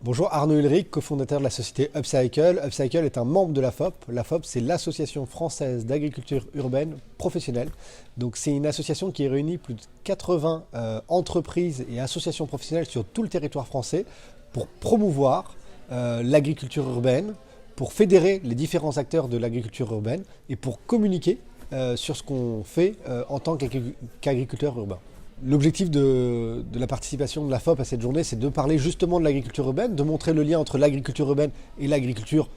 Bonjour, Arnaud Ulrich, cofondateur de la société Upcycle. Upcycle est un membre de la FOP. La FOP, c'est l'Association française d'agriculture urbaine professionnelle. Donc, c'est une association qui réunit plus de 80 entreprises et associations professionnelles sur tout le territoire français pour promouvoir l'agriculture urbaine, pour fédérer les différents acteurs de l'agriculture urbaine et pour communiquer sur ce qu'on fait en tant qu'agriculteur urbain. L'objectif de la participation de la FOP à cette journée, c'est de parler justement de l'agriculture urbaine, de montrer le lien entre l'agriculture urbaine et l'agriculture,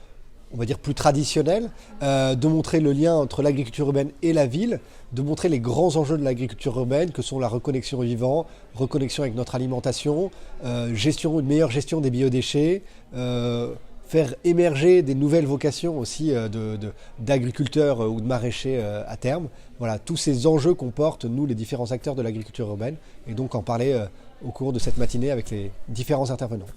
on va dire, plus traditionnelle, de montrer le lien entre l'agriculture urbaine et la ville, de montrer les grands enjeux de l'agriculture urbaine, que sont la reconnexion au vivant, reconnexion avec notre alimentation, une meilleure gestion des biodéchets, faire émerger des nouvelles vocations aussi d'agriculteurs ou de maraîchers à terme. Voilà, tous ces enjeux qu'on porte, nous, les différents acteurs de l'agriculture urbaine, et donc en parler au cours de cette matinée avec les différents intervenants.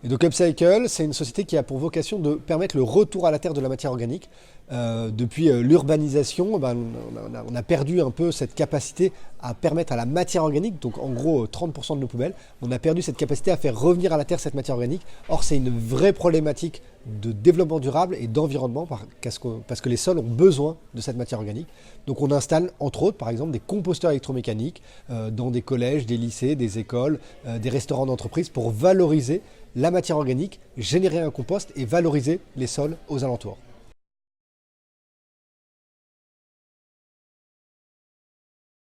Et donc Upcycle, c'est une société qui a pour vocation de permettre le retour à la terre de la matière organique. Depuis l'urbanisation, on a perdu un peu cette capacité à permettre à la matière organique, donc en gros 30% de nos poubelles, on a perdu cette capacité à faire revenir à la terre cette matière organique. Or, c'est une vraie problématique de développement durable et d'environnement parce que les sols ont besoin de cette matière organique. Donc on installe entre autres par exemple des composteurs électromécaniques dans des collèges, des lycées, des écoles, des restaurants d'entreprise pour valoriser la matière organique, générer un compost et valoriser les sols aux alentours.